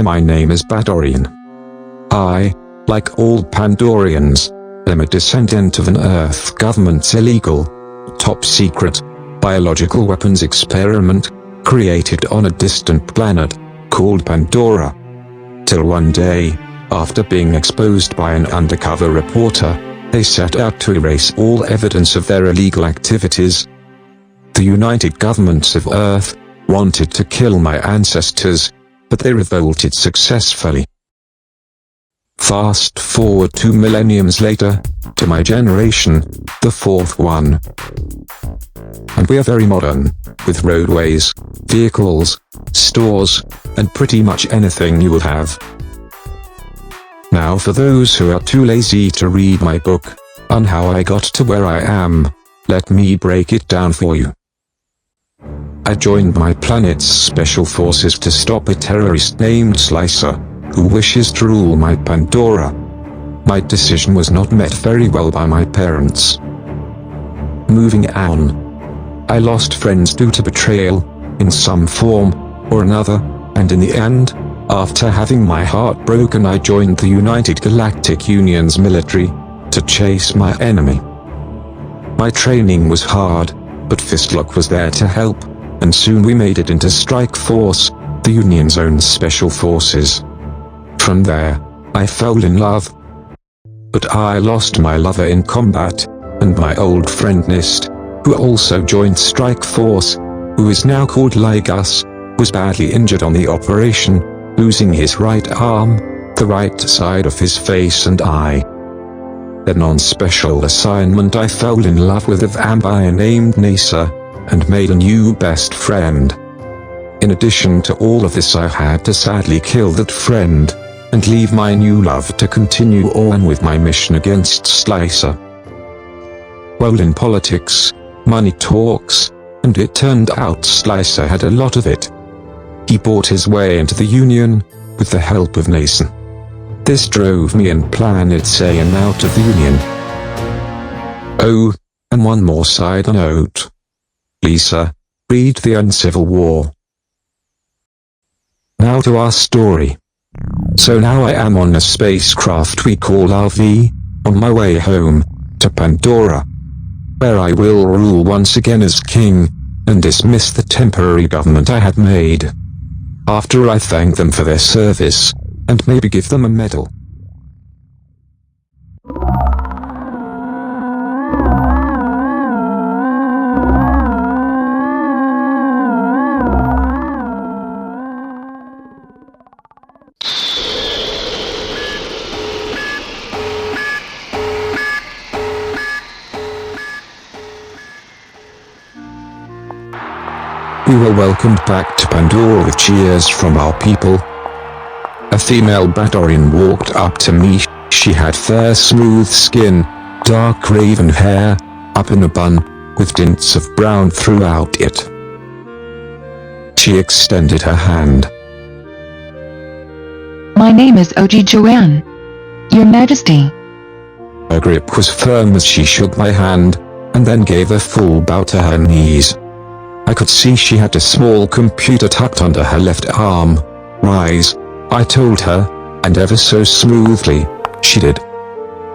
My name is Batorine. I, like all Pandorians, am a descendant of an Earth government's illegal, top-secret, biological weapons experiment, created on a distant planet, called Pandora. Till one day, after being exposed by an undercover reporter, they set out to erase all evidence of their illegal activities. The United Governments of Earth wanted to kill my ancestors, but they revolted successfully. Fast forward 2 millenniums later, to my generation, the fourth one. And we are very modern, with roadways, vehicles, stores, and pretty much anything you will have. Now for those who are too lazy to read my book, on how I got to where I am, let me break it down for you. I joined my planet's special forces to stop a terrorist named Slicer, who wishes to rule my Pandora. My decision was not met very well by my parents. Moving on. I lost friends due to betrayal, in some form or another, and in the end, after having my heart broken, I joined the United Galactic Union's military, to chase my enemy. My training was hard, but Fistlock was there to help, and soon we made it into Strike Force, the Union's own special forces. From there, I fell in love. But I lost my lover in combat, and my old friend Nist, who also joined Strike Force, who is now called Ligas, was badly injured on the operation, losing his right arm, the right side of his face and eye. Then on special assignment I fell in love with a vampire named Nasa, and made a new best friend. In addition to all of this, I had to sadly kill that friend, and leave my new love to continue on with my mission against Slicer. Well, in politics, money talks, and it turned out Slicer had a lot of it. He bought his way into the Union, with the help of Nason. This drove me and Planet Saiyan out of the Union. Oh, and one more side note. Lisa, read the Uncivil War. Now to our story. So now I am on a spacecraft we call RV, on my way home, to Pandora, where I will rule once again as king, and dismiss the temporary government I had made. After I thank them for their service, and maybe give them a medal. We were welcomed back to Pandora with cheers from our people. A female Batorine walked up to me. She had fair smooth skin, dark raven hair, up in a bun, with tints of brown throughout it. She extended her hand. My name is OG Joanne, Your Majesty. Her grip was firm as she shook my hand, and then gave a full bow to her knees. I could see she had a small computer tucked under her left arm. Rise, I told her, and ever so smoothly, she did.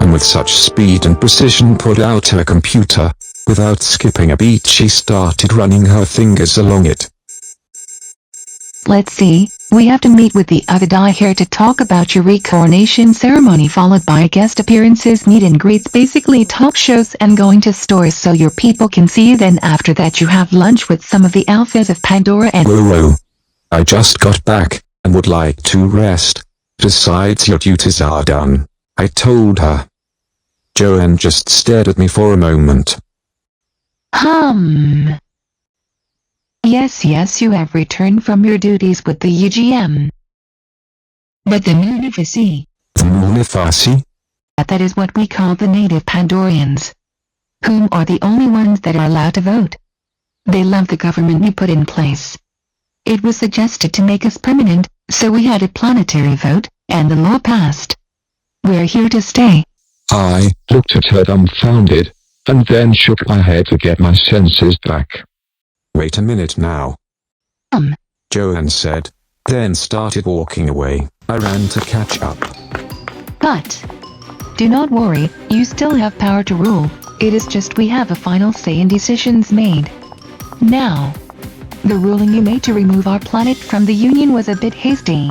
And with such speed and precision pulled out her computer. Without skipping a beat, she started running her fingers along it. Let's see, we have to meet with the other guy here to talk about your recoronation ceremony, followed by guest appearances, meet and greets, basically talk shows and going to stores so your people can see you. Then after that you have lunch with some of the alphas of Pandora and— Whoa. I just got back, and would like to rest. Besides, your duties are done, I told her. Joanne just stared at me for a moment. Yes, you have returned from your duties with the UGM. But the Munificee. The Munificee? That is what we call the native Pandorians. whom are the only ones that are allowed to vote. They love the government we put in place. It was suggested to make us permanent, so we had a planetary vote, and the law passed. We're here to stay. I looked at her dumbfounded, and then shook my head to get my senses back. Wait a minute now, Joanne said, then started walking away. I ran to catch up. But do not worry, you still have power to rule. It is just we have a final say in decisions made. Now, the ruling you made to remove our planet from the Union was a bit hasty.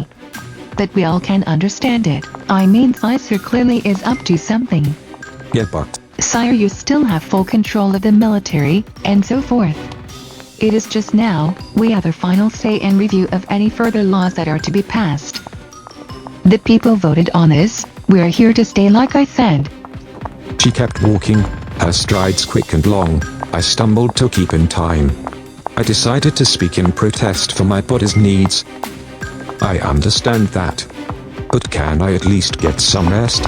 But we all can understand it. I mean, Sire clearly is up to something. Yeah, but Sire, you still have full control of the military, and so forth. It is just now, we have a final say and review of any further laws that are to be passed. The people voted on this, we're here to stay like I said. She kept walking, her strides quick and long. I stumbled to keep in time. I decided to speak in protest for my body's needs. I understand that. But can I at least get some rest?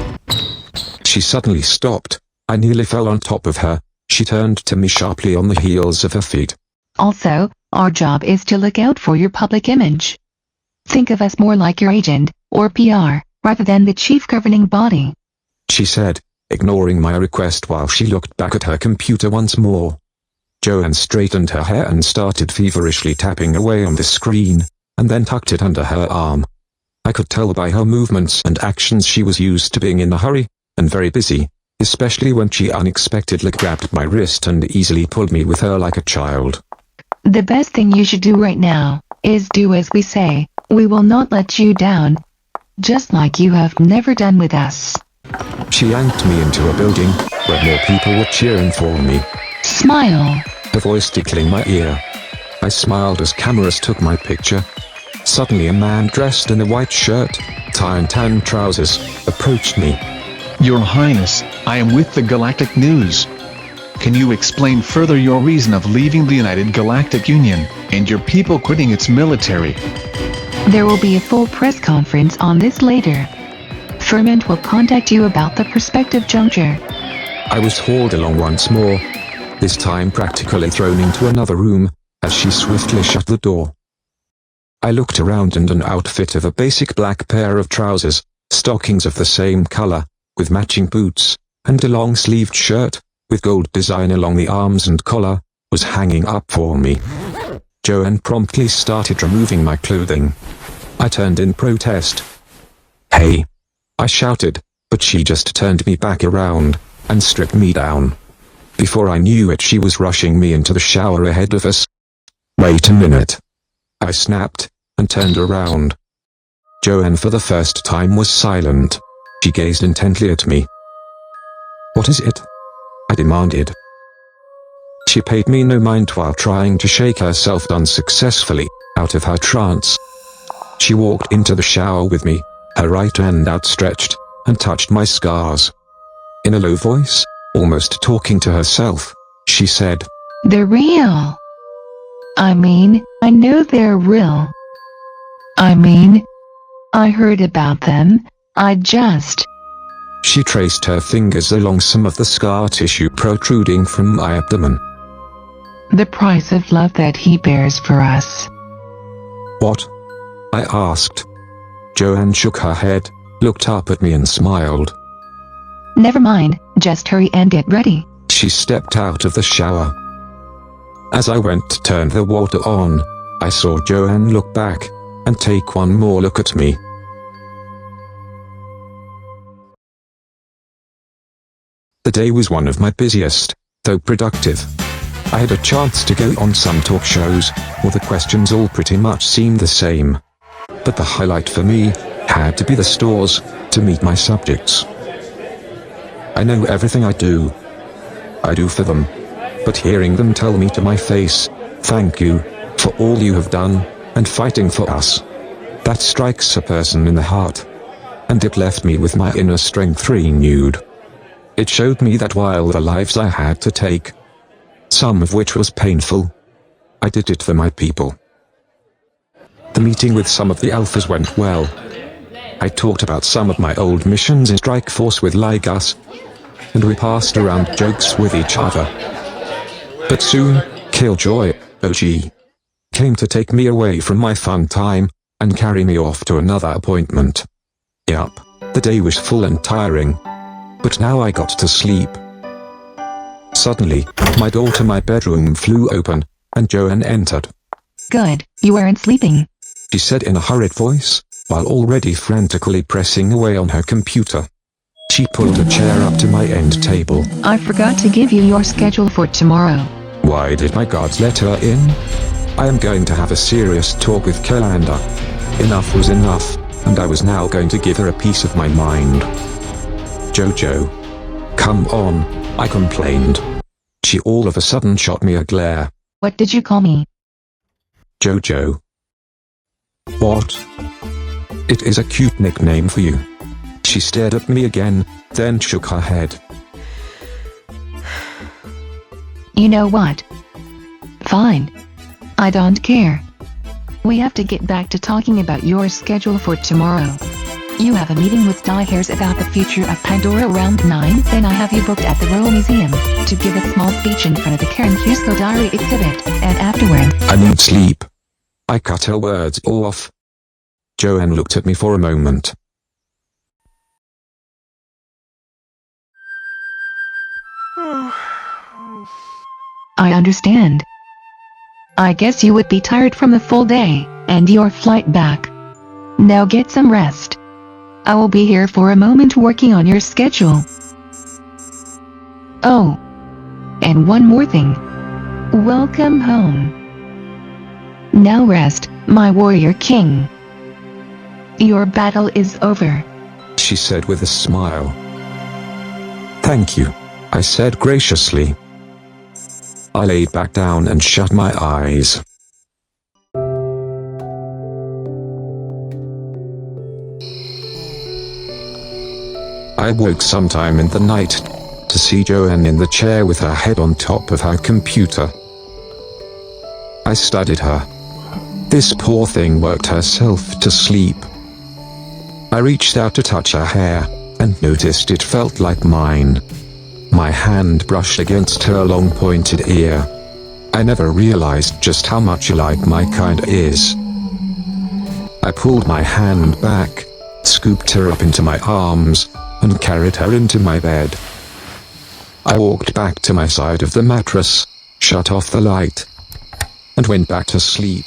She suddenly stopped. I nearly fell on top of her. She turned to me sharply on the heels of her feet. Also, our job is to look out for your public image. Think of us more like your agent, or PR, rather than the chief governing body, she said, ignoring my request while she looked back at her computer once more. Joanne straightened her hair and started feverishly tapping away on the screen, and then tucked it under her arm. I could tell by her movements and actions she was used to being in a hurry, and very busy, especially when she unexpectedly grabbed my wrist and easily pulled me with her like a child. The best thing you should do right now is do as we say. We will not let you down, just like you have never done with us. She yanked me into a building, where more people were cheering for me. Smile, her voice tickling my ear. I smiled as cameras took my picture. Suddenly a man dressed in a white shirt, tie and tan trousers, approached me. Your Highness, I am with the Galactic News. Can you explain further your reason of leaving the United Galactic Union, and your people quitting its military? There will be a full press conference on this later. Ferment will contact you about the prospective juncture. I was hauled along once more, this time practically thrown into another room, as she swiftly shut the door. I looked around, and an outfit of a basic black pair of trousers, stockings of the same color, with matching boots, and a long-sleeved shirt, with gold design along the arms and collar, was hanging up for me. Joanne promptly started removing my clothing. I turned in protest. "Hey!" I shouted, but she just turned me back around, and stripped me down. Before I knew it, she was rushing me into the shower ahead of us. "Wait a minute!" I snapped, and turned around. Joanne for the first time was silent. She gazed intently at me. "What is it?" I demanded. She paid me no mind while trying to shake herself unsuccessfully out of her trance. She walked into the shower with me, her right hand outstretched, and touched my scars. In a low voice, almost talking to herself, she said, "They're real. I mean, I know they're real. I heard about them, She traced her fingers along some of the scar tissue protruding from my abdomen. "The price of love that he bears for us." "What?" I asked. Joanne shook her head, looked up at me and smiled. "Never mind, just hurry and get ready." She stepped out of the shower. As I went to turn the water on, I saw Joanne look back, and take one more look at me. The day was one of my busiest, though productive. I had a chance to go on some talk shows, where the questions all pretty much seemed the same. But the highlight for me had to be the stores, to meet my subjects. I know everything I do for them. But hearing them tell me to my face, "Thank you, for all you have done, and fighting for us," that strikes a person in the heart. And it left me with my inner strength renewed. It showed me that while the lives I had to take, some of which was painful, I did it for my people. The meeting with some of the alphas went well. I talked about some of my old missions in Strike Force with Ligas. and we passed around jokes with each other. But soon, Killjoy, OG, came to take me away from my fun time, and carry me off to another appointment. Yup, the day was full and tiring. But now I got to sleep. Suddenly, my door to my bedroom flew open, and Joanne entered. Good, you weren't sleeping. She said in a hurried voice, while already frantically pressing away on her computer. She pulled a chair up to my end table. I forgot to give you your schedule for tomorrow. Why did my guards let her in? I am going to have a serious talk with Calanda. Enough was enough, and I was now going to give her a piece of my mind. Jojo. Come on, I complained. She all of a sudden shot me a glare. What did you call me? Jojo. What? It is a cute nickname for you. She stared at me again, then shook her head. You know what? Fine. I don't care. We have to get back to talking about your schedule for tomorrow. You have a meeting with Diehards about the future of Pandora around 9, then I have you booked at the Royal Museum to give a small speech in front of the Karen Cusco Diary exhibit, and afterward... I need sleep. I cut her words off. Joanne looked at me for a moment. I understand. I guess you would be tired from the full day, and your flight back. Now get some rest. I will be here for a moment working on your schedule. Oh. And one more thing. Welcome home. Now rest, my warrior king. Your battle is over. She said with a smile. Thank you, I said graciously. I laid back down and shut my eyes. I woke sometime in the night to see Joanne in the chair with her head on top of her computer. I studied her. This poor thing worked herself to sleep. I reached out to touch her hair, and noticed it felt like mine. My hand brushed against her long pointed ear. I never realized just how much alike my kind is. I pulled my hand back, scooped her up into my arms, and carried her into my bed. I walked back to my side of the mattress, shut off the light, and went back to sleep.